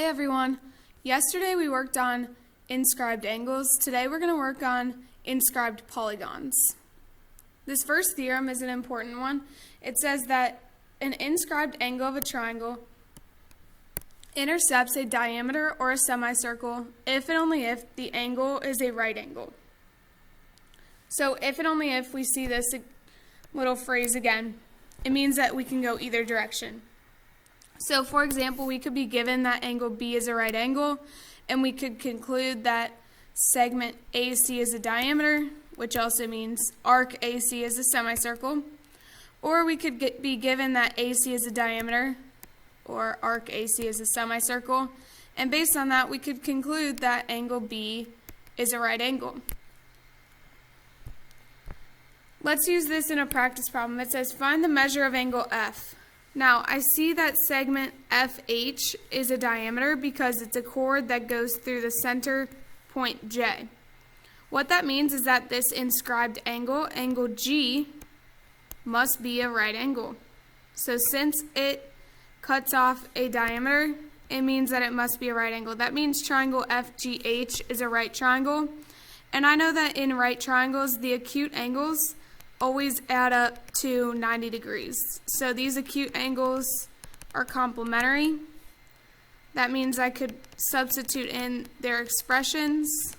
everyone. Yesterday we worked on inscribed angles. Today we're going to work on inscribed polygons. This first theorem is an important one. It says that an inscribed angle of a triangle intercepts a diameter or a semicircle if and only if the angle is a right angle. So if and only if we see this little phrase again, it means that we can go either direction. So for example, we could be given that angle B is a right angle, and we could conclude that segment AC is a diameter, which also means arc AC is a semicircle. Or we could be given that AC is a diameter, or arc AC is a semicircle, and based on that we could conclude that angle B is a right angle. Let's use this in a practice problem. It says find the measure of angle F. Now, I see that segment FH is a diameter because it's a chord that goes through the center point J. What that means is that this inscribed angle, angle G, must be a right angle. So since it cuts off a diameter, it means that it must be a right angle. That means triangle FGH is a right triangle. And I know that in right triangles, the acute angles always add up to 90 degrees. So these acute angles are complementary. That means I could substitute in their expressions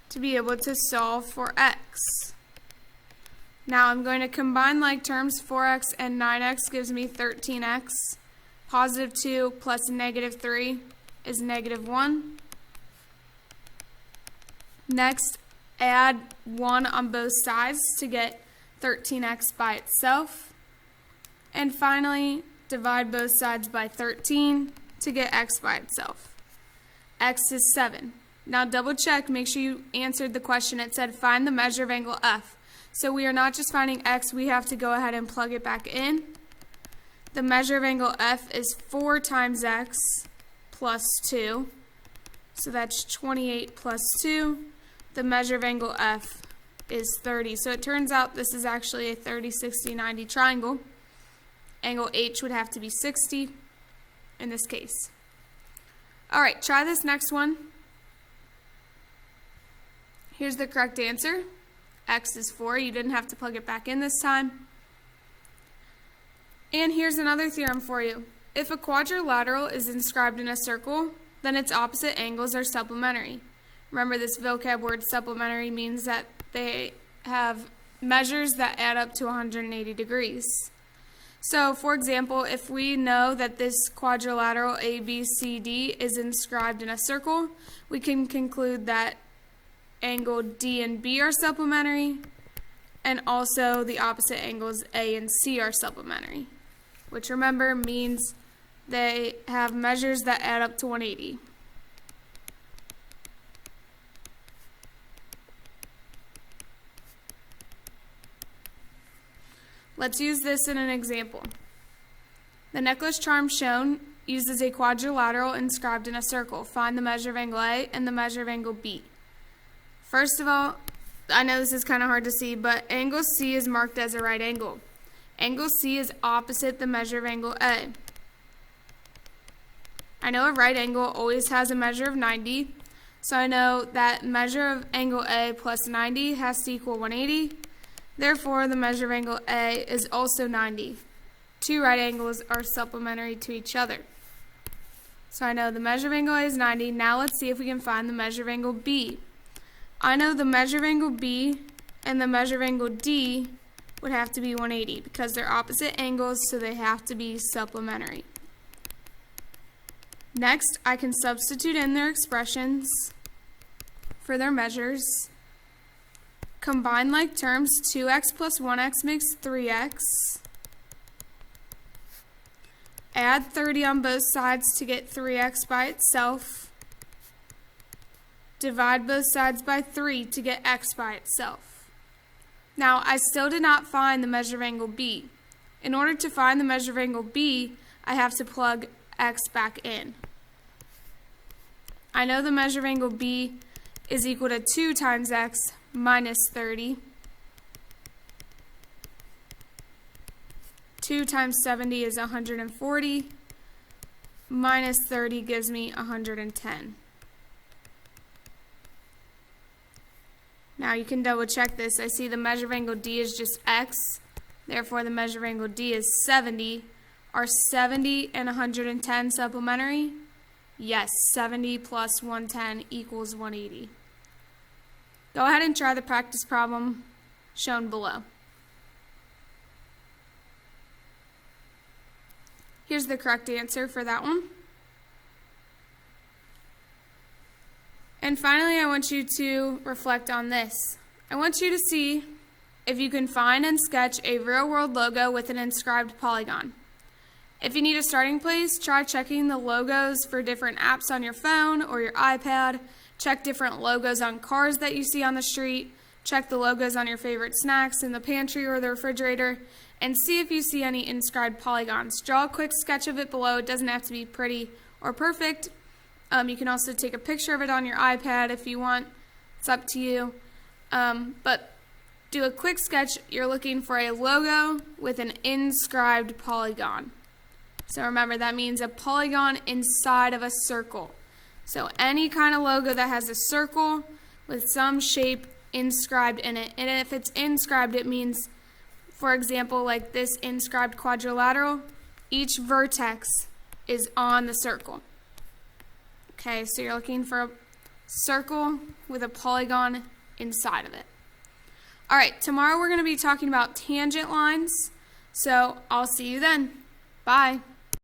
to be able to solve for x. Now I'm going to combine like terms. 4x and 9x gives me 13x. Positive 2 plus negative 3 is negative 1. Next, add 1 on both sides to get 13x by itself. And finally, divide both sides by 13 to get x by itself. X is 7. Now double check, make sure you answered the question. It said find the measure of angle F. So we are not just finding x, we have to go ahead and plug it back in. The measure of angle F is 4 times x plus 2. So that's 28 plus 2. The measure of angle F is 30. So it turns out this is actually a 30, 60, 90 triangle. Angle H would have to be 60 in this case. All right, try this next one. Here's the correct answer. X is 4. You didn't have to plug it back in this time. And here's another theorem for you. If a quadrilateral is inscribed in a circle, then its opposite angles are supplementary. Remember, this vocab word supplementary means that they have measures that add up to 180 degrees. So, for example, if we know that this quadrilateral ABCD is inscribed in a circle, we can conclude that angle D and B are supplementary, and also the opposite angles A and C are supplementary, which remember means they have measures that add up to 180. Let's use this in an example. The necklace charm shown uses a quadrilateral inscribed in a circle. Find the measure of angle A and the measure of angle B. First of all, I know this is kind of hard to see, but angle C is marked as a right angle. Angle C is opposite the measure of angle A. I know a right angle always has a measure of 90, so I know that measure of angle A plus 90 has to equal 180. Therefore, the measure of angle A is also 90. Two right angles are supplementary to each other. So I know the measure of angle A is 90. Now let's see if we can find the measure of angle B. I know the measure of angle B and the measure of angle D would have to be 180 because they're opposite angles, so they have to be supplementary. Next, I can substitute in their expressions for their measures. Combine like terms. 2x plus 1x makes 3x. Add 30 on both sides to get 3x by itself. Divide both sides by 3 to get x by itself. Now, I still did not find the measure of angle B. In order to find the measure of angle B, I have to plug x back in. I know the measure of angle B is equal to 2 times x minus 30. 2 times 70 is 140. minus 30 gives me 110. Now you can double check this. I see the measure of angle D is just x, therefore the measure of angle D is 70. Are 70 and 110 supplementary? Yes, 70 plus 110 equals 180. Go ahead and try the practice problem shown below. Here's the correct answer for that one. And finally, I want you to reflect on this. I want you to see if you can find and sketch a real-world logo with an inscribed polygon. If you need a starting place, try checking the logos for different apps on your phone or your iPad. Check different logos on cars that you see on the street. Check the logos on your favorite snacks in the pantry or the refrigerator, and see if you see any inscribed polygons. Draw a quick sketch of it below. It doesn't have to be pretty or perfect. You can also take a picture of it on your iPad if you want. It's up to you. But do a quick sketch. You're looking for a logo with an inscribed polygon. So remember, that means a polygon inside of a circle. So any kind of logo that has a circle with some shape inscribed in it. And if it's inscribed, it means, for example, like this inscribed quadrilateral, each vertex is on the circle. Okay, so you're looking for a circle with a polygon inside of it. All right, tomorrow we're going to be talking about tangent lines. So I'll see you then. Bye.